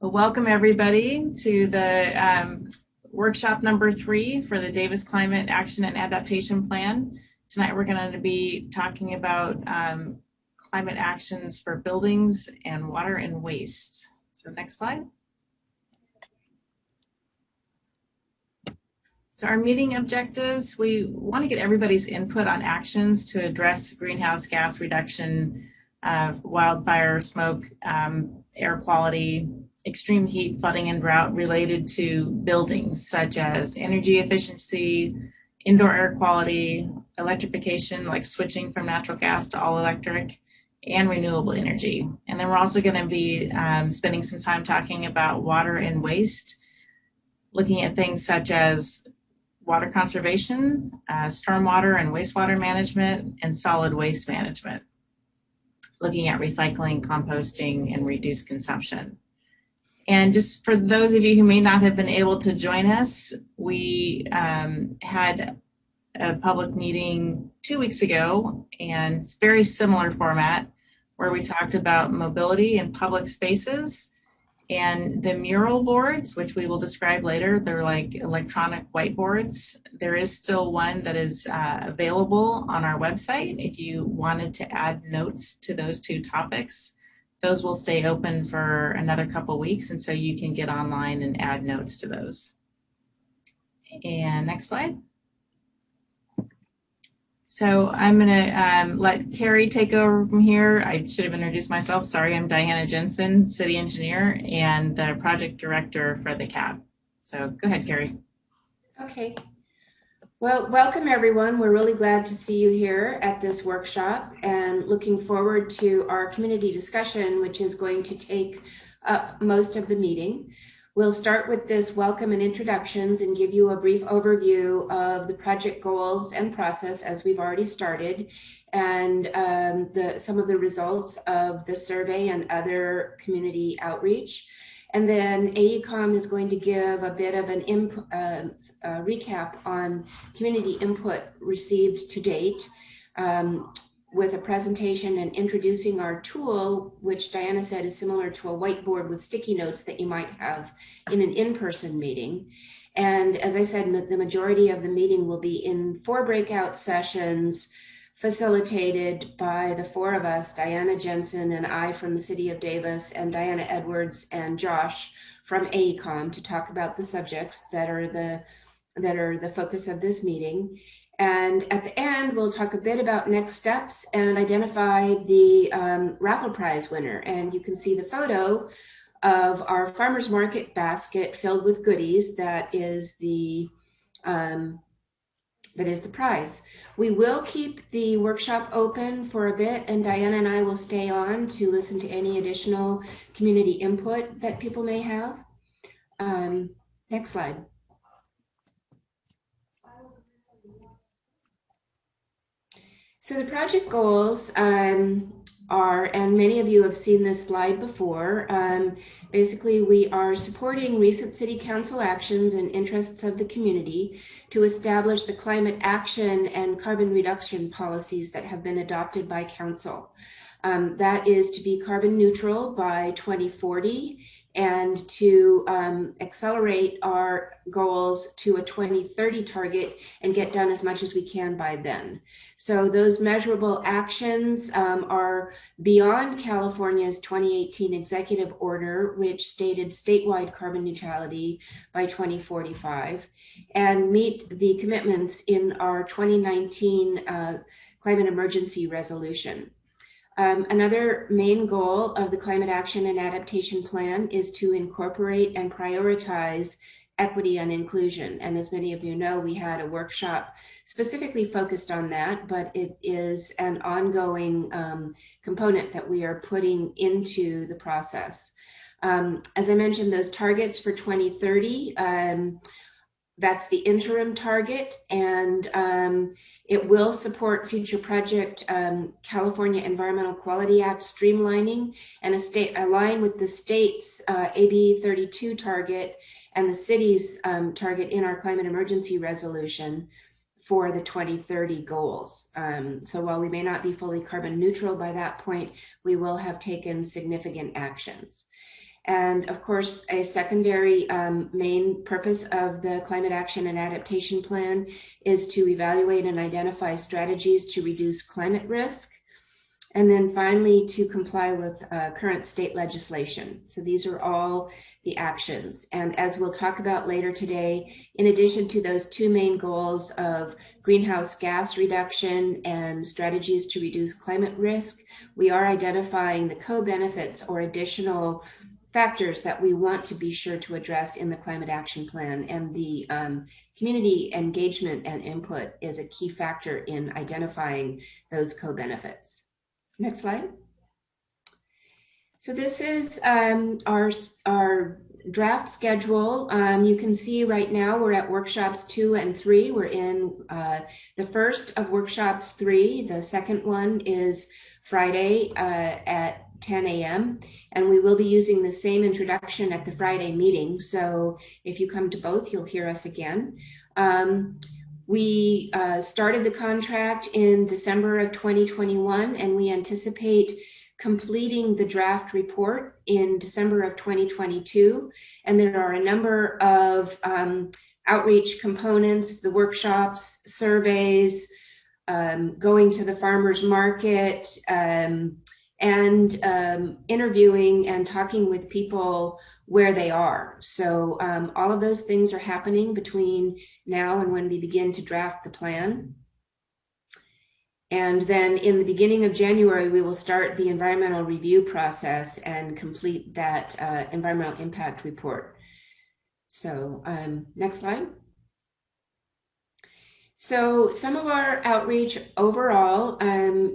Welcome everybody to the workshop number 3 for the Davis Climate Action and Adaptation Plan. Tonight we're going to be talking about climate actions for buildings and water and waste. So next slide. So our meeting objectives, we want to get everybody's input on actions to address greenhouse gas reduction, wildfire, smoke, air quality, extreme heat, flooding, and drought related to buildings, such as energy efficiency, indoor air quality, electrification, like switching from natural gas to all electric, and renewable energy. And then we're also going to be spending some time talking about water and waste, looking at things such as water conservation, stormwater and wastewater management, and solid waste management, looking at recycling, composting, and reduced consumption. And just for those of you who may not have been able to join us, we had a public meeting 2 weeks ago, and it's very similar format, where we talked about mobility in public spaces and the mural boards, which we will describe later. They're like electronic whiteboards. There is still one that is available on our website if you wanted to add notes to those 2 topics. Those will stay open for another couple weeks, and so you can get online and add notes to those. And next slide. So I'm going to let Carrie take over from here. I should have introduced myself. Sorry, I'm Diana Jensen, City Engineer and the Project Director for the CAB. So go ahead, Carrie. Okay. Well, welcome everyone. We're really glad to see you here at this workshop and looking forward to our community discussion, which is going to take up most of the meeting. We'll start with this welcome and introductions and give you a brief overview of the project goals and process as we've already started, and some of the results of the survey and other community outreach. And then AECOM is going to give a bit of an recap on community input received to date, with a presentation and introducing our tool, which Diana said is similar to a whiteboard with sticky notes that you might have in an in-person meeting. And as I said, the majority of the meeting will be in 4 breakout sessions facilitated by the 4 of us, Diana Jensen and I from the City of Davis, and Diana Edwards and Josh from AECOM, to talk about the subjects that are the focus of this meeting. And at the end, we'll talk a bit about next steps and identify the raffle prize winner. And you can see the photo of our farmers market basket filled with goodies. That is the prize. We will keep the workshop open for a bit, and Diana and I will stay on to listen to any additional community input that people may have. Next slide. So the project goals are, and many of you have seen this slide before, basically we are supporting recent City Council actions and interests of the community to establish the climate action and carbon reduction policies that have been adopted by Council. That is to be carbon neutral by 2040 and to accelerate our goals to a 2030 target and get done as much as we can by then. So those measurable actions are beyond California's 2018 executive order, which stated statewide carbon neutrality by 2045, and meet the commitments in our 2019 climate emergency resolution. Another main goal of the Climate Action and Adaptation Plan is to incorporate and prioritize equity and inclusion. And as many of you know, we had a workshop specifically focused on that, but it is an ongoing component that we are putting into the process. As I mentioned, those targets for 2030, that's the interim target, and it will support future project California Environmental Quality Act streamlining and align with the state's AB 32 target and the city's target in our climate emergency resolution for the 2030 goals. So while we may not be fully carbon neutral by that point, we will have taken significant actions. And of course, a secondary main purpose of the Climate Action and Adaptation Plan is to evaluate and identify strategies to reduce climate risk. And then finally, to comply with current state legislation. So these are all the actions. And as we'll talk about later today, in addition to those two main goals of greenhouse gas reduction and strategies to reduce climate risk, we are identifying the co-benefits or additional factors that we want to be sure to address in the Climate Action Plan. And the community engagement and input is a key factor in identifying those co-benefits. Next slide. So this is our draft schedule. You can see right now we're at workshops 2 and 3. We're in the first of workshops 3. The second one is Friday at 10 a.m. and we will be using the same introduction at the Friday meeting. So if you come to both, you'll hear us again. We started the contract in December of 2021, and we anticipate completing the draft report in December of 2022. And there are a number of outreach components, the workshops, surveys, going to the farmers market, and interviewing and talking with people where they are. So all of those things are happening between now and when we begin to draft the plan. And then in the beginning of January, we will start the environmental review process and complete that environmental impact report. So next slide. So some of our outreach overall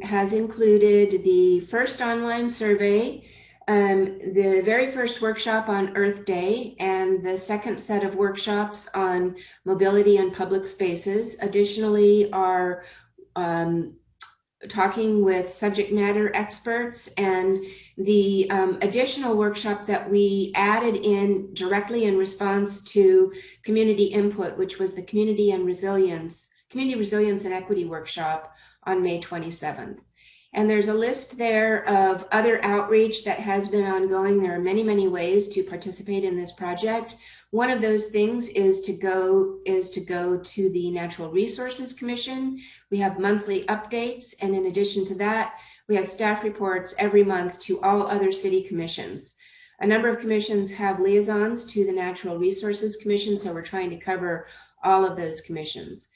has included the first online survey, the very first workshop on Earth Day, and the second set of workshops on mobility and public spaces. Additionally, our talking with subject matter experts, and the additional workshop that we added in directly in response to community input, which was the Community Resilience and Equity Workshop on May 27th. And there's a list there of other outreach that has been ongoing. There are many, many ways to participate in this project. One of those things is to go to the Natural Resources Commission. We have monthly updates, and in addition to that, we have staff reports every month to all other city commissions. A number of commissions have liaisons to the Natural Resources Commission, so we're trying to cover all of those commissions.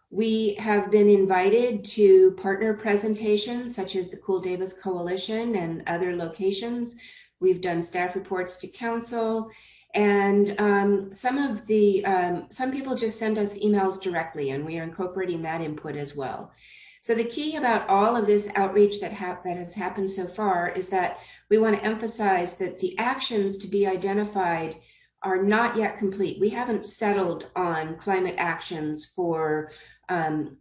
We have been invited to partner presentations such as the Cool Davis Coalition and other locations. We've done staff reports to council, and some people just send us emails directly, and we are incorporating that input as well. So the key about all of this outreach that has happened so far is that we want to emphasize that the actions to be identified are not yet complete. We haven't settled on climate actions for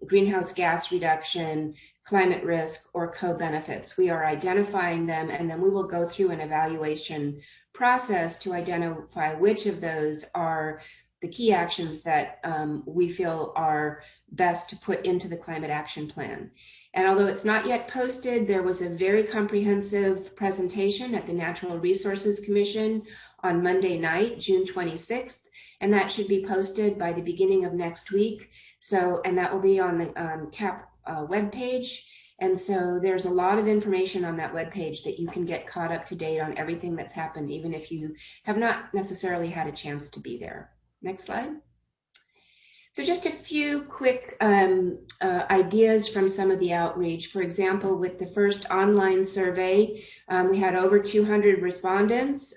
greenhouse gas reduction, climate risk, or co-benefits. We are identifying them, and then we will go through an evaluation process to identify which of those are the key actions that we feel are best to put into the climate action plan. And although it's not yet posted, there was a very comprehensive presentation at the Natural Resources Commission on Monday night, June 26th, and that should be posted by the beginning of next week. So, and that will be on the CAP webpage. And so there's a lot of information on that webpage that you can get caught up to date on everything that's happened, even if you have not necessarily had a chance to be there. Next slide. So just a few quick ideas from some of the outreach. For example, with the first online survey, we had over 200 respondents.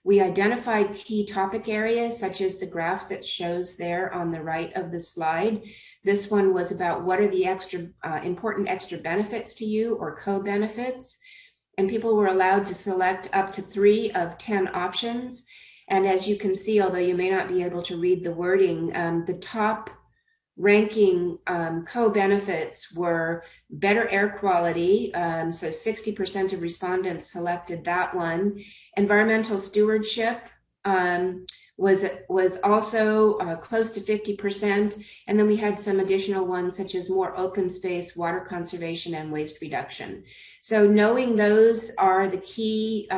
We identified key topic areas, such as the graph that shows there on the right of the slide. This one was about what are the important extra benefits to you, or co-benefits. And people were allowed to select up to 3 of 10 options. And as you can see, although you may not be able to read the wording, the top ranking co-benefits were better air quality, so 60% of respondents selected that one. Environmental stewardship was also close to 50%. And then we had some additional ones such as more open space, water conservation, and waste reduction. So knowing those are the key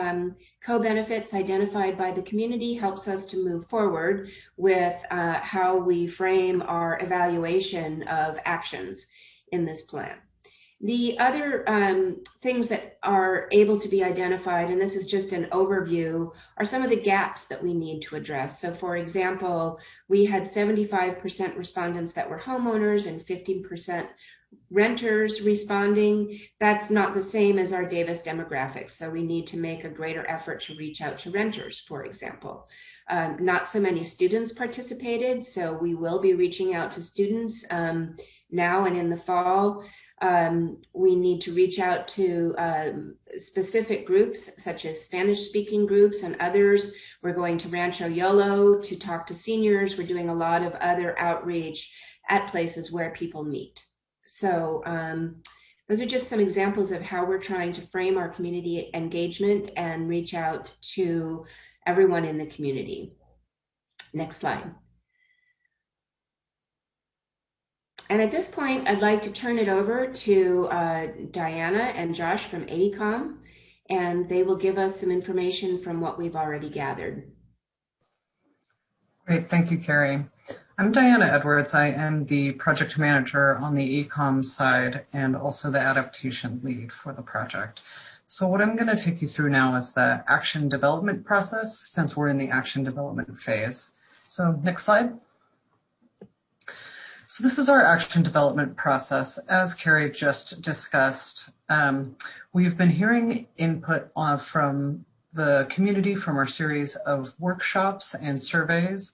co-benefits identified by the community helps us to move forward with how we frame our evaluation of actions in this plan. The other things that are able to be identified, and this is just an overview, are some of the gaps that we need to address. So for example, we had 75% respondents that were homeowners and 15% renters responding. That's not the same as our Davis demographics. So we need to make a greater effort to reach out to renters, for example. Not so many students participated, so we will be reaching out to students now and in the fall. We need to reach out to specific groups such as Spanish-speaking groups and others. We're going to Rancho Yolo to talk to seniors. We're doing a lot of other outreach at places where people meet. So those are just some examples of how we're trying to frame our community engagement and reach out to everyone in the community. Next slide. And at this point, I'd like to turn it over to Diana and Josh from AECOM, and they will give us some information from what we've already gathered. Great, thank you, Carrie. I'm Diana Edwards. I am the project manager on the AECOM side and also the adaptation lead for the project. So what I'm going to take you through now is the action development process, since we're in the action development phase. So next slide. So this is our action development process. As Carrie just discussed, we've been hearing input from the community from our series of workshops and surveys.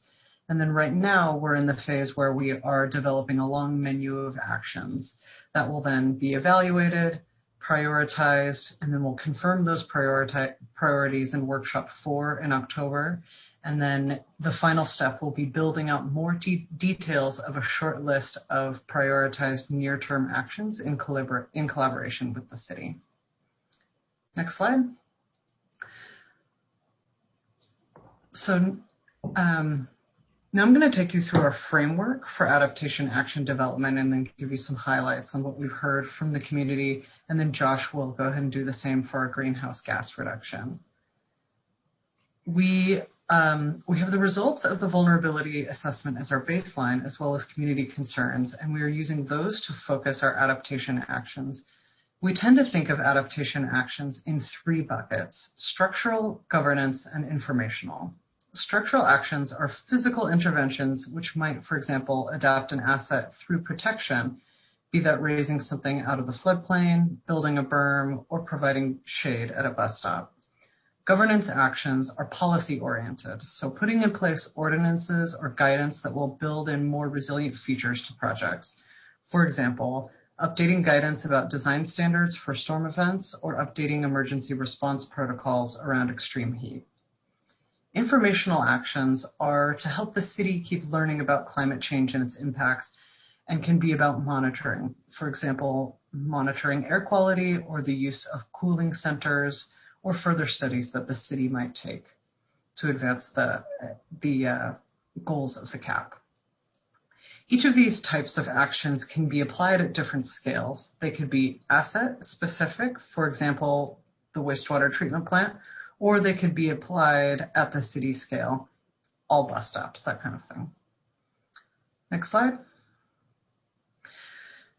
And then right now we're in the phase where we are developing a long menu of actions that will then be evaluated, prioritized, and then we'll confirm those priorities in workshop 4 in October. And then the final step will be building out more details of a short list of prioritized near-term actions in collaboration with the city. Next slide. So now I'm going to take you through our framework for adaptation action development and then give you some highlights on what we've heard from the community. And then Josh will go ahead and do the same for our greenhouse gas reduction. We have the results of the vulnerability assessment as our baseline, as well as community concerns, and we are using those to focus our adaptation actions. We tend to think of adaptation actions in 3 buckets: structural, governance, and informational. Structural actions are physical interventions which might, for example, adapt an asset through protection, be that raising something out of the floodplain, building a berm, or providing shade at a bus stop. Governance actions are policy-oriented, so putting in place ordinances or guidance that will build in more resilient features to projects. For example, updating guidance about design standards for storm events or updating emergency response protocols around extreme heat. Informational actions are to help the city keep learning about climate change and its impacts and can be about monitoring. For example, monitoring air quality or the use of cooling centers or further studies that the city might take to advance the goals of the CAP. Each of these types of actions can be applied at different scales. They could be asset specific, for example, the wastewater treatment plant, or they could be applied at the city scale, all bus stops, that kind of thing. Next slide.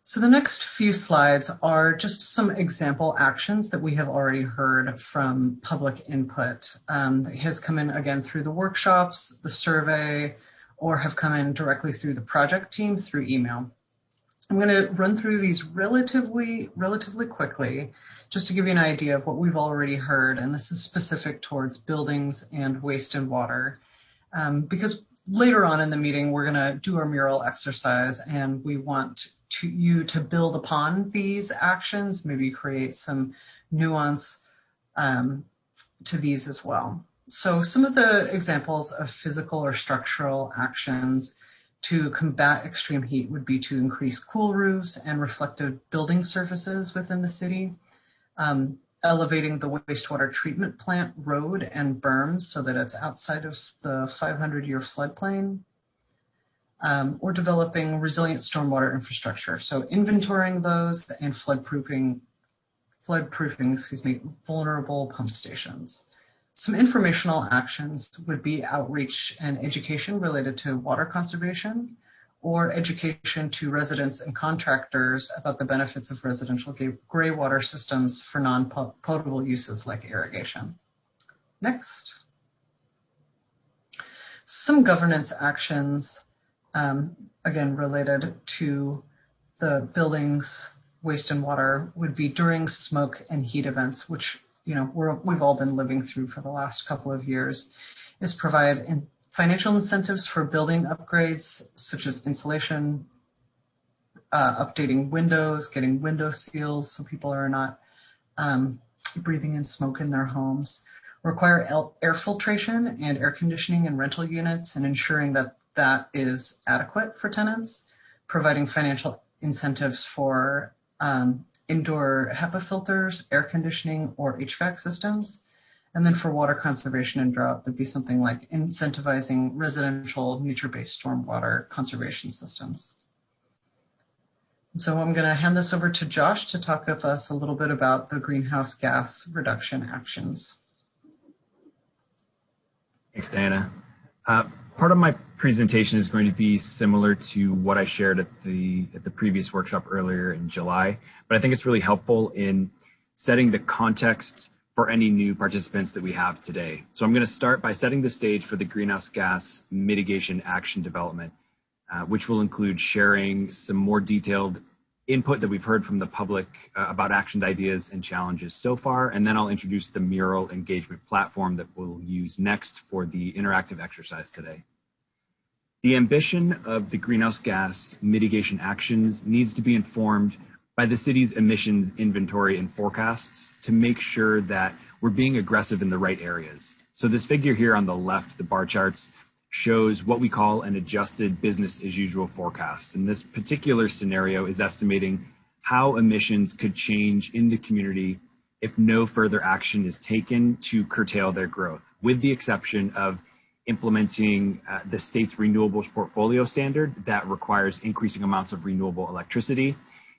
So the next few slides are just some example actions that we have already heard from public input. That has come in again through the workshops, the survey, or have come in directly through the project team through email. I'm going to run through these relatively quickly, just to give you an idea of what we've already heard, and this is specific towards buildings and waste and water, because later on in the meeting we're going to do our mural exercise, and we want you to build upon these actions, maybe create some nuance to these as well. So some of the examples of physical or structural actions to combat extreme heat would be to increase cool roofs and reflective building surfaces within the city, elevating the wastewater treatment plant road and berms so that it's outside of the 500-year floodplain, or developing resilient stormwater infrastructure. So inventorying those and floodproofing, vulnerable pump stations. Some informational actions would be outreach and education related to water conservation, or education to residents and contractors about the benefits of residential gray water systems for non-potable uses like irrigation. Next. Some governance actions, again, related to the buildings, waste and water, would be during smoke and heat events, which we've all been living through for the last couple of years, is provide financial incentives for building upgrades, such as insulation, updating windows, getting window seals so people are not breathing in smoke in their homes, require air filtration and air conditioning in rental units and ensuring that that is adequate for tenants, providing financial incentives for indoor HEPA filters, air conditioning, or HVAC systems. And then for water conservation and drought, that'd be something like incentivizing residential nature-based stormwater conservation systems. And so I'm going to hand this over to Josh to talk with us a little bit about the greenhouse gas reduction actions. Thanks, Diana. Part of my presentation is going to be similar to what I shared at the previous workshop earlier in July, but I think it's really helpful in setting the context for any new participants that we have today. So I'm going to start by setting the stage for the greenhouse gas mitigation action development, which will include sharing some more detailed input that we've heard from the public about action ideas and challenges so far, and then I'll introduce the Mural engagement platform that we'll use next for the interactive exercise today. The ambition of the greenhouse gas mitigation actions needs to be informed by the city's emissions inventory and forecasts to make sure that we're being aggressive in the right areas. So this figure here on the left, the bar charts, shows what we call an adjusted business as usual forecast. And this particular scenario is estimating how emissions could change in the community if no further action is taken to curtail their growth, with the exception of implementing the state's renewables portfolio standard that requires increasing amounts of renewable electricity,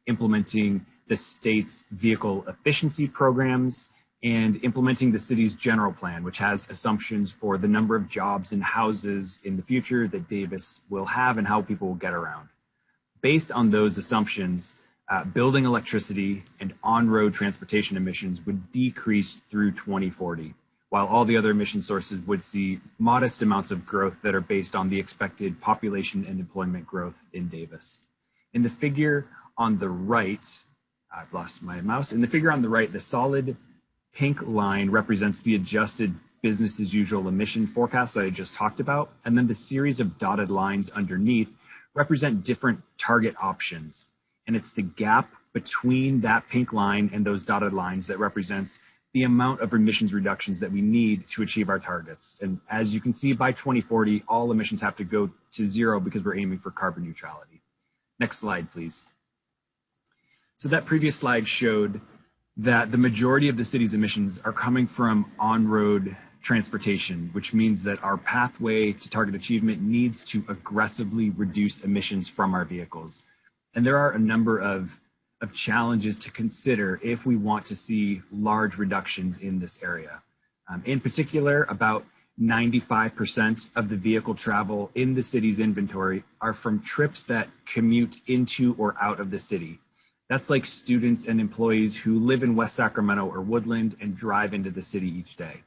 implementing the state's vehicle efficiency programs, and implementing the city's general plan, which has assumptions for the number of jobs and houses in the future that Davis will have and how people will get around. Based on those assumptions, building electricity and on-road transportation emissions would decrease through 2040, while all the other emission sources would see modest amounts of growth that are based on the expected population and employment growth in Davis. In the figure on the right, I've lost my mouse. In the figure on the right, the solid pink line represents the adjusted business as usual emission forecast that I just talked about. And then the series of dotted lines underneath represent different target options. And it's the gap between that pink line and those dotted lines that represents the amount of emissions reductions that we need to achieve our targets. And as you can see, by 2040, all emissions have to go to zero because we're aiming for carbon neutrality. Next slide, please. So that previous slide showed that the majority of the city's emissions are coming from on-road transportation, which means that our pathway to target achievement needs to aggressively reduce emissions from our vehicles. And there are a number of challenges to consider if we want to see large reductions in this area. In particular, about 95% of the vehicle travel in the city's inventory are from trips that commute into or out of the city. That's like students and employees who live in West Sacramento or Woodland and drive into the city each day.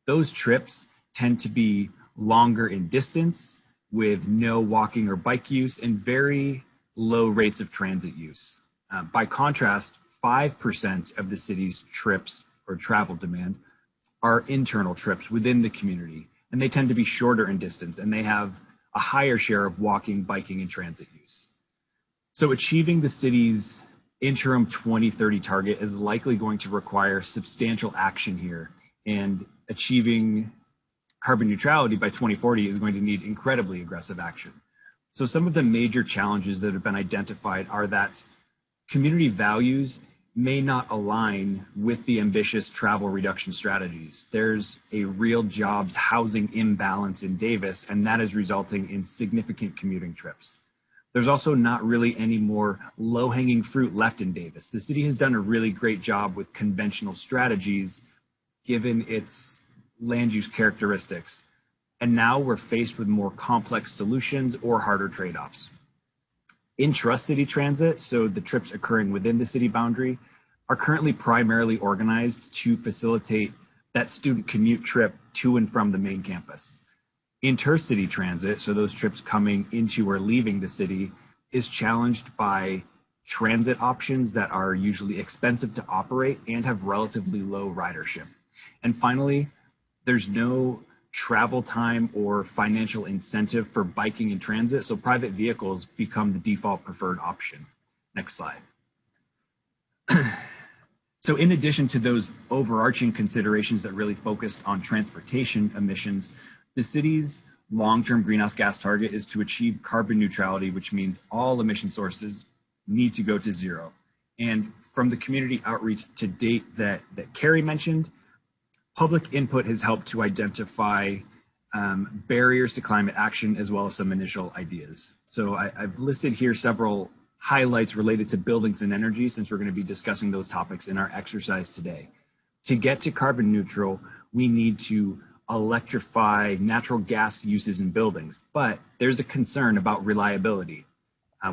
Those trips tend to be longer in distance with no walking or bike use and very low rates of transit use. By contrast, 5% of the city's trips or travel demand are internal trips within the community, and they tend to be shorter in distance, and they have a higher share of walking, biking, and transit use. So achieving the city's interim 2030 target is likely going to require substantial action here, and achieving carbon neutrality by 2040 is going to need incredibly aggressive action. So some of the major challenges that have been identified are that community values may not align with the ambitious travel reduction strategies. There's a real jobs housing imbalance in Davis, and that is resulting in significant commuting trips. There's also not really any more low-hanging fruit left in Davis. The city has done a really great job with conventional strategies given its land use characteristics. And now we're faced with more complex solutions or harder trade-offs. Intra-city transit, so the trips occurring within the city boundary, are currently primarily organized to facilitate that student commute trip to and from the main campus. Intercity transit, so those trips coming into or leaving the city, is challenged by transit options that are usually expensive to operate and have relatively low ridership. And finally, there's no travel time or financial incentive for biking in transit, so private vehicles become the default preferred option. Next slide. So in addition to those overarching considerations that really focused on transportation emissions, the city's long-term greenhouse gas target is to achieve carbon neutrality, which means all emission sources need to go to zero. And from the community outreach to date that Carrie mentioned, public input has helped to identify barriers to climate action as well as some initial ideas. So I've listed here several highlights related to buildings and energy, since we're going to be discussing those topics in our exercise today. To get to carbon neutral, we need to electrify natural gas uses in buildings, but there's a concern about reliability.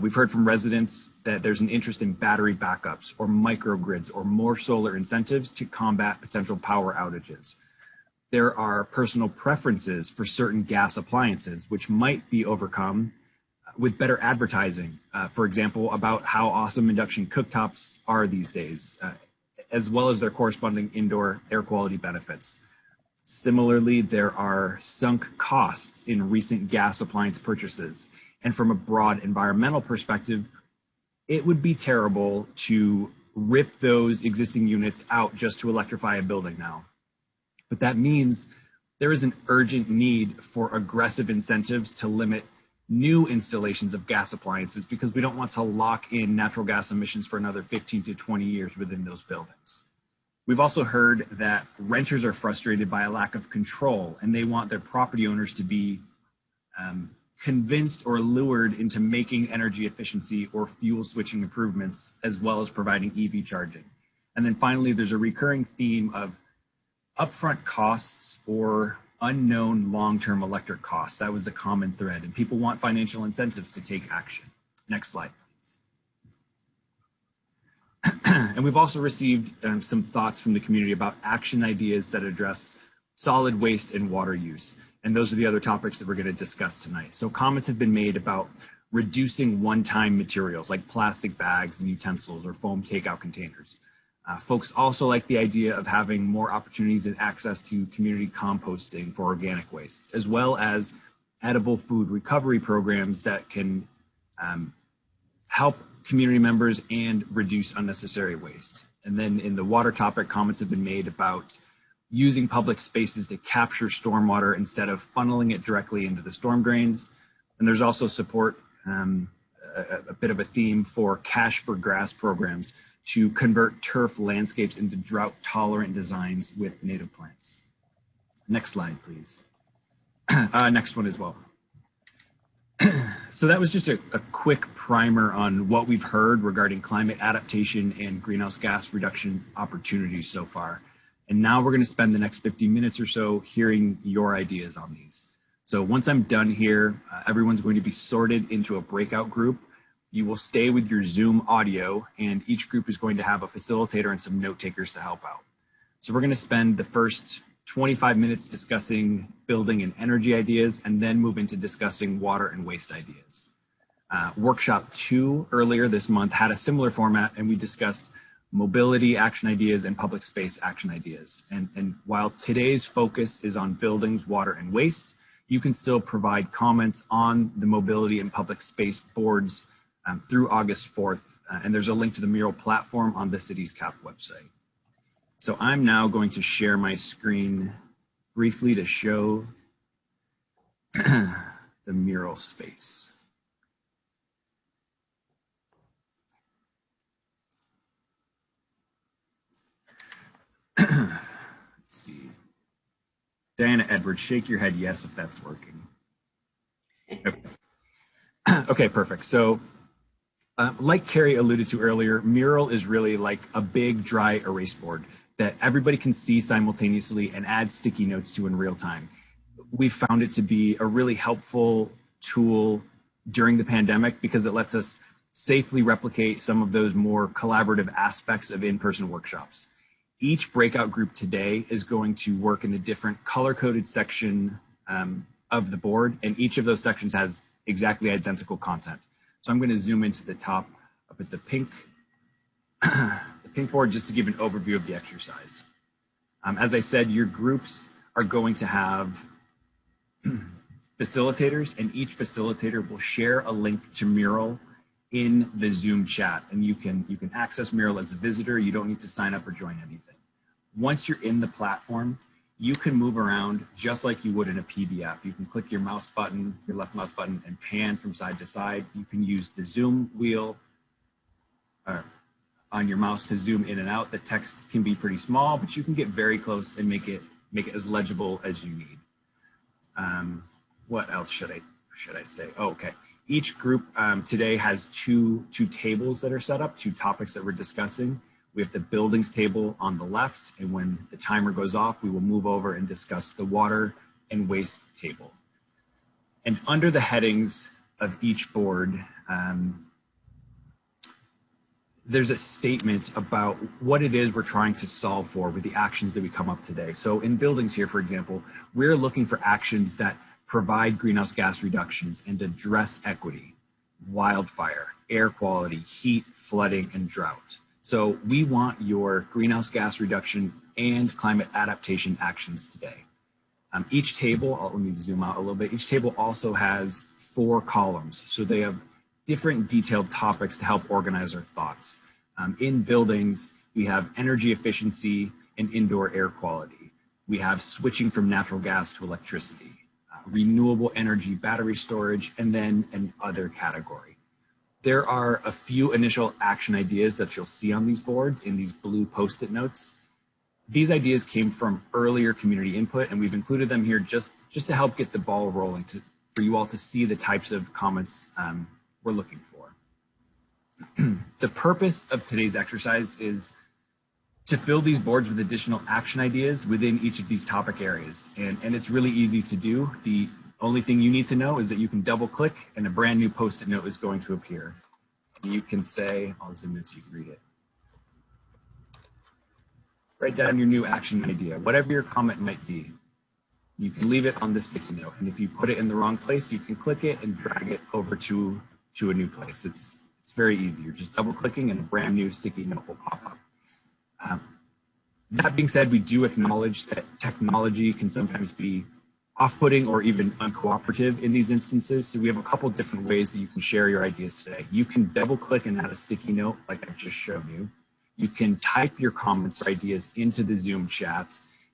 We've heard from residents that there's an interest in battery backups or microgrids or more solar incentives to combat potential power outages. There are personal preferences for certain gas appliances, which might be overcome with better advertising, for example, about how awesome induction cooktops are these days, as well as their corresponding indoor air quality benefits. Similarly, there are sunk costs in recent gas appliance purchases. And from a broad environmental perspective, it would be terrible to rip those existing units out just to electrify a building now. But that means there is an urgent need for aggressive incentives to limit new installations of gas appliances, because we don't want to lock in natural gas emissions for another 15 to 20 years within those buildings. We've also heard that renters are frustrated by a lack of control, and they want their property owners to be convinced or lured into making energy efficiency or fuel switching improvements, as well as providing EV charging. And then finally, there's a recurring theme of upfront costs or unknown long-term electric costs. That was a common thread, and people want financial incentives to take action. Next slide, please. And we've also received some thoughts from the community about action ideas that address solid waste and water use. And those are the other topics that we're going to discuss tonight. So comments have been made about reducing one-time materials like plastic bags and utensils or foam takeout containers. Folks also like the idea of having more opportunities and access to community composting for organic waste, as well as edible food recovery programs that can help community members and reduce unnecessary waste. And then in the water topic, comments have been made about using public spaces to capture stormwater instead of funneling it directly into the storm drains. And there's also support, a bit of a theme for Cash for Grass programs to convert turf landscapes into drought-tolerant designs with native plants. Next slide, please. Next one as well. So that was just a quick primer on what we've heard regarding climate adaptation and greenhouse gas reduction opportunities so far. And now we're going to spend the next 50 minutes or so hearing your ideas on these. So once I'm done here, everyone's going to be sorted into a breakout group. You will stay with your Zoom audio, and each group is going to have a facilitator and some note takers to help out. So we're going to spend the first 25 minutes discussing building and energy ideas, and then move into discussing water and waste ideas. Workshop 2 earlier this month had a similar format, and we discussed mobility action ideas and public space action ideas. And while today's focus is on buildings, water, and waste, you can still provide comments on the mobility and public space boards through August 4th. And there's a link to the Mural platform on the city's CAP website. So I'm now going to share my screen briefly to show the Mural space. Let's see. Diana Edwards, shake your head yes if that's working. Okay, okay, perfect. So like Carrie alluded to earlier, Mural is really like a big dry erase board that everybody can see simultaneously and add sticky notes to in real time. We found it to be a really helpful tool during the pandemic because it lets us safely replicate some of those more collaborative aspects of in-person workshops. Each breakout group today is going to work in a different color-coded section of the board, and each of those sections has exactly identical content. So I'm going to zoom into the top up at the pink board just to give an overview of the exercise. As I said, your groups are going to have facilitators, and each facilitator will share a link to Mural in the Zoom chat, and you can access Mural as a visitor. You don't need to sign up or join anything. Once you're in the platform, you can move around just like you would in a PDF. You can click your mouse button, your left mouse button, and pan from side to side. You can use the zoom wheel on your mouse to zoom in and out. The text can be pretty small, but you can get very close and make it as legible as you need. What else should I say? Oh, okay. Each group today has two tables that are set up, two topics that we're discussing. We have the buildings table on the left, and when the timer goes off, we will move over and discuss the water and waste table. And under the headings of each board, there's a statement about what it is we're trying to solve for with the actions that we come up today. So in buildings here, for example, we're looking for actions that provide greenhouse gas reductions and address equity, wildfire, air quality, heat, flooding, and drought. So we want your greenhouse gas reduction and climate adaptation actions today. Each table, let me zoom out a little bit, each table also has 4 columns. So they have different detailed topics to help organize our thoughts. In buildings, we have energy efficiency and indoor air quality. We have switching from natural gas to electricity, renewable energy, battery storage, and then an other category. There are a few initial action ideas that you'll see on these boards in these blue Post-it notes. These ideas came from earlier community input, and we've included them here just to help get the ball rolling, for you all to see the types of comments we're looking for. The purpose of today's exercise is to fill these boards with additional action ideas within each of these topic areas. And it's really easy to do. The only thing you need to know is that you can double click and a brand new Post-it note is going to appear. You can say, I'll zoom in so you can read it. Write down your new action idea, whatever your comment might be. You can leave it on the sticky note. And if you put it in the wrong place, you can click it and drag it over to a new place. It's very easy. You're just double clicking and a brand new sticky note will pop up. That being said, we do acknowledge that technology can sometimes be off-putting or even uncooperative in these instances. So we have a couple different ways that you can share your ideas today. You can double-click and add a sticky note like I've just shown you. You can type your comments or ideas into the Zoom chat,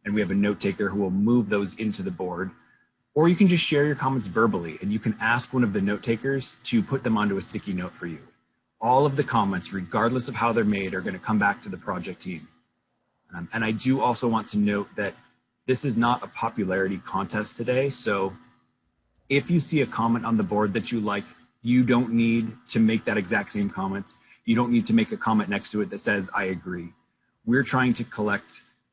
and we have a note taker who will move those into the board. Or you can just share your comments verbally, and you can ask one of the note takers to put them onto a sticky note for you. All of the comments, regardless of how they're made, are going to come back to the project team. And I do also want to note that this is not a popularity contest today. So if you see a comment on the board that you like, you don't need to make that exact same comment. You don't need to make a comment next to it that says, I agree. We're trying to collect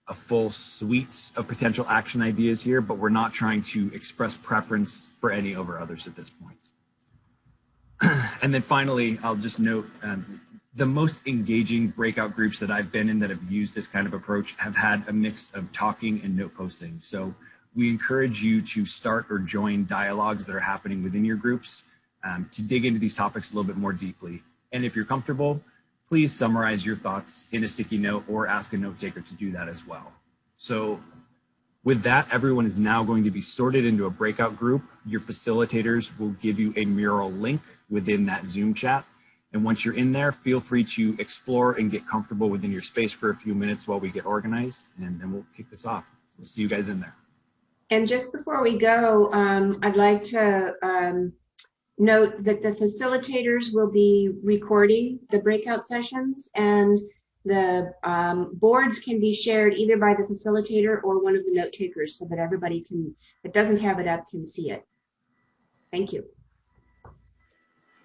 a full suite of potential action ideas here, but we're not trying to express preference for any over others at this point. And then finally, I'll just note the most engaging breakout groups that I've been in that have used this kind of approach have had a mix of talking and note posting. So we encourage you to start or join dialogues that are happening within your groups to dig into these topics a little bit more deeply. And if you're comfortable, please summarize your thoughts in a sticky note or ask a note taker to do that as well. So with that, everyone is now going to be sorted into a breakout group. Your facilitators will give you a Mural link within that Zoom chat. And once you're in there, feel free to explore and get comfortable within your space for a few minutes while we get organized, and then we'll kick this off. So we'll see you guys in there. And just before we go, I'd like to note that the facilitators will be recording the breakout sessions, and The boards can be shared either by the facilitator or one of the note takers so that everybody that doesn't have it up can see it. Thank you.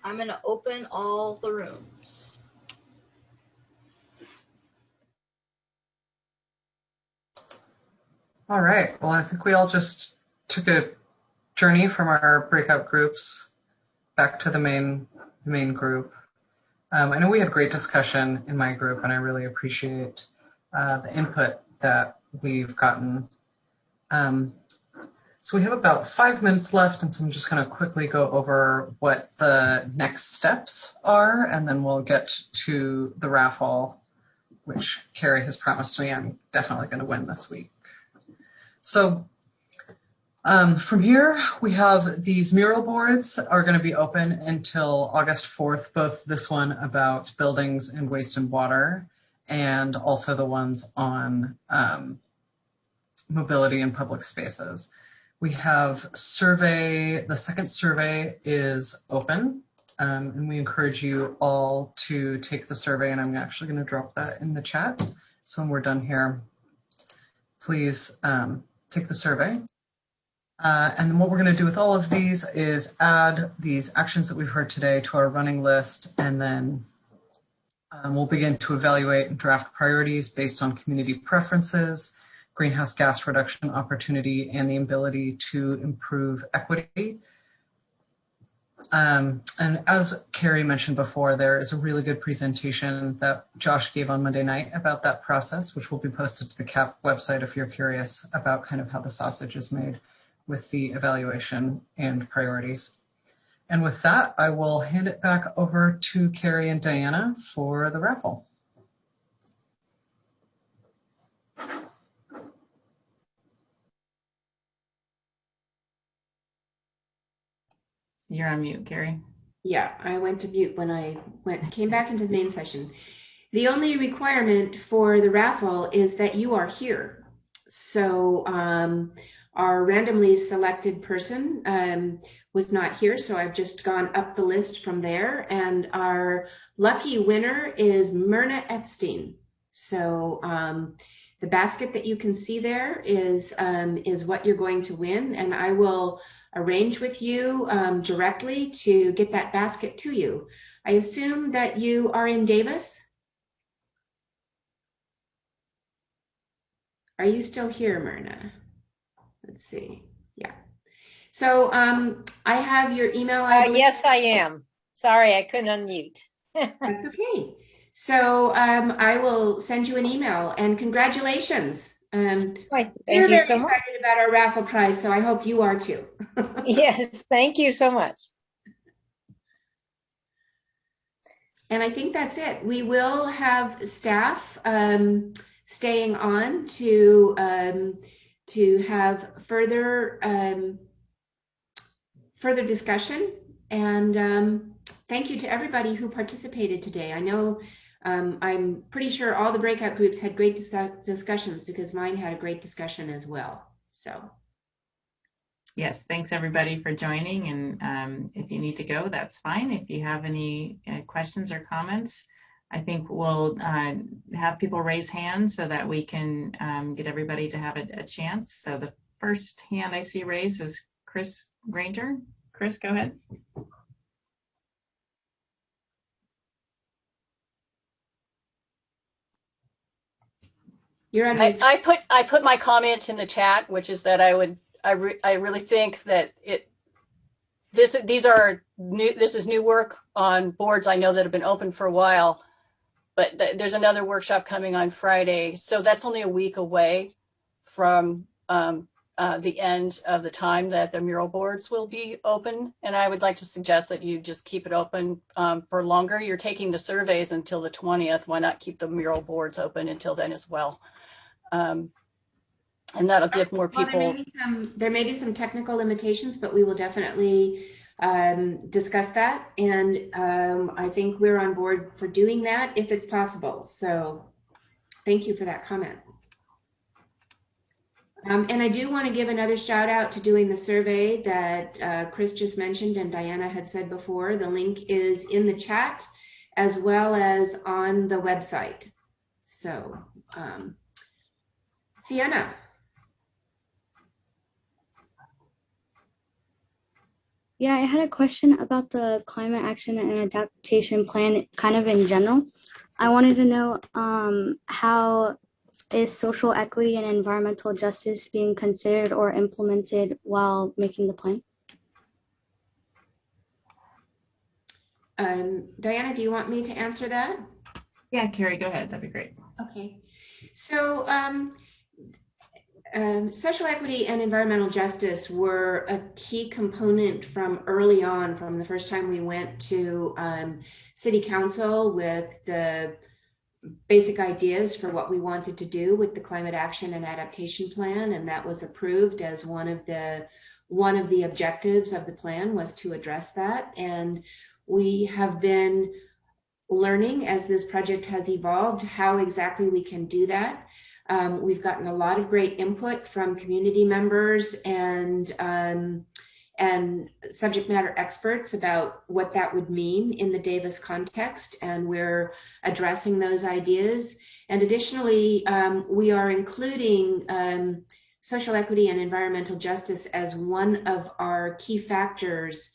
I'm going to open all the rooms. All right. Well, I think we all just took a journey from our breakout groups back to the main group. I know we had great discussion in my group, and I really appreciate the input that we've gotten. So we have about 5 minutes left, and so I'm just going to quickly go over what the next steps are, and then we'll get to the raffle, which Carrie has promised me I'm definitely going to win this week. So from here, we have these mural boards are going to be open until August 4th, both this one about buildings and waste and water, and also the ones on mobility and public spaces. We have the second survey is open, and we encourage you all to take the survey, and I'm actually going to drop that in the chat. So when we're done here, please take the survey. And then what we're going to do with all of these is add these actions that we've heard today to our running list, and then we'll begin to evaluate and draft priorities based on community preferences, greenhouse gas reduction opportunity, and the ability to improve equity. And as Carrie mentioned before, there is a really good presentation that Josh gave on Monday night about that process, which will be posted to the CAP website if you're curious about kind of how the sausage is made with the evaluation and priorities. And with that, I will hand it back over to Carrie and Diana for the raffle. You're on mute, Carrie. Yeah, I went to mute when I came back into the main session. The only requirement for the raffle is that you are here. So our randomly selected person was not here, so I've just gone up the list from there. And our lucky winner is Myrna Epstein. So the basket that you can see there is what you're going to win, and I will arrange with you directly to get that basket to you. I assume that you are in Davis? Are you still here, Myrna? Let's see. Yeah. So I have your email. Yes, I am. Sorry, I couldn't unmute. That's okay. So I will send you an email, and congratulations. Thank we're you very so much. excited about our raffle prize, so I hope you are too. Yes, thank you so much. And I think that's it. We will have staff staying on to have further discussion. And thank you to everybody who participated today. I know I'm pretty sure all the breakout groups had great discussions, because mine had a great discussion as well. So. Yes, thanks everybody for joining, and if you need to go, that's fine. If you have any questions or comments, I think we'll have people raise hands so that we can get everybody to have a chance. So the first hand I see raised is Chris Granger. Chris, go ahead. You're on. I put my comment in the chat, which is that I really think that this is new work on boards I know that have been open for a while, but there's another workshop coming on Friday, so that's only a week away from the end of the time that the mural boards will be open, and I would like to suggest that you just keep it open for longer. You're taking the surveys until the 20th. Why not keep the mural boards open until then as well? And that'll give more people. Well, there may be some technical limitations, but we will definitely discuss that. And I think we're on board for doing that if it's possible. So thank you for that comment. And I do want to give another shout out to doing the survey that Chris just mentioned and Diana had said before. The link is in the chat as well as on the website. So, Sienna. Yeah, I had a question about the climate action and adaptation plan kind of in general. I wanted to know how is social equity and environmental justice being considered or implemented while making the plan? Diana, do you want me to answer that? Yeah, Carrie, go ahead. That'd be great. Okay. So social equity and environmental justice were a key component from early on, from the first time we went to City Council with the basic ideas for what we wanted to do with the Climate Action and Adaptation Plan, and that was approved as one of the objectives of the plan was to address that. And we have been learning as this project has evolved how exactly we can do that. We've gotten a lot of great input from community members and subject matter experts about what that would mean in the Davis context, and we're addressing those ideas. And additionally, we are including social equity and environmental justice as one of our key factors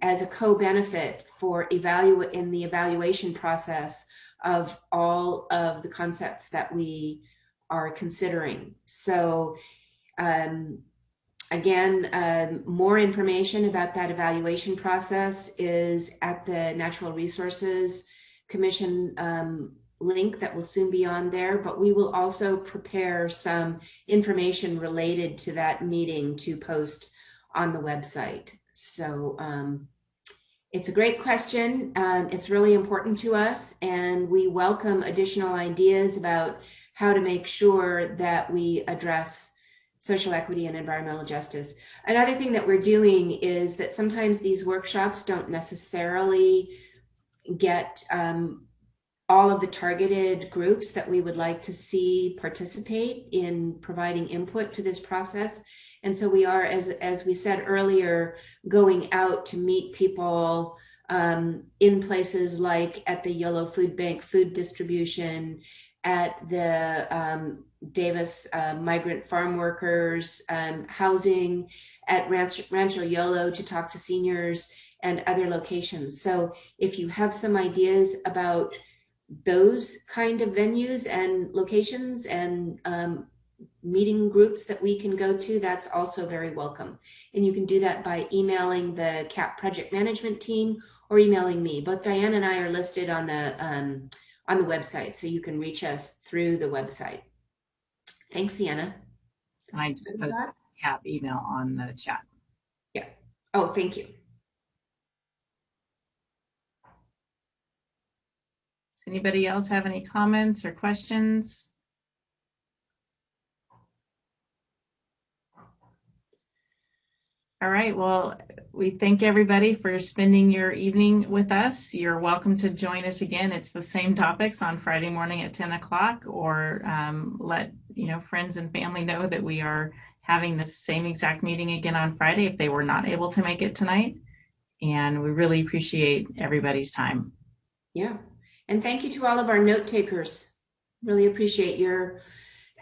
as a co-benefit for in the evaluation process of all of the concepts that we are considering. So again, more information about that evaluation process is at the Natural Resources Commission link that will soon be on there, but we will also prepare some information related to that meeting to post on the website. So it's a great question. It's really important to us, and we welcome additional ideas about how to make sure that we address social equity and environmental justice. Another thing that we're doing is that sometimes these workshops don't necessarily get all of the targeted groups that we would like to see participate in providing input to this process. And so we are, as we said earlier, going out to meet people in places like at the Yellow Food Bank food distribution, at the Davis migrant farm workers housing, at Rancho Yolo to talk to seniors, and other locations. So if you have some ideas about those kind of venues and locations and meeting groups that we can go to, that's also very welcome. And you can do that by emailing the CAP project management team or emailing me. Both Diane and I are listed on the website, so you can reach us through the website. Thanks, Sienna. And I just posted CAP email on the chat. Yeah. Oh, thank you. Does anybody else have any comments or questions? All right, well, we thank everybody for spending your evening with us. You're welcome to join us again. It's the same topics on Friday morning at 10 o'clock, or let friends and family know that we are having the same exact meeting again on Friday if they were not able to make it tonight. And we really appreciate everybody's time. Yeah, and thank you to all of our note takers. Really appreciate your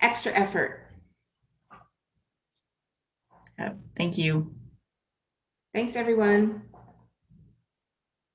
extra effort. Thank you. Thanks, everyone.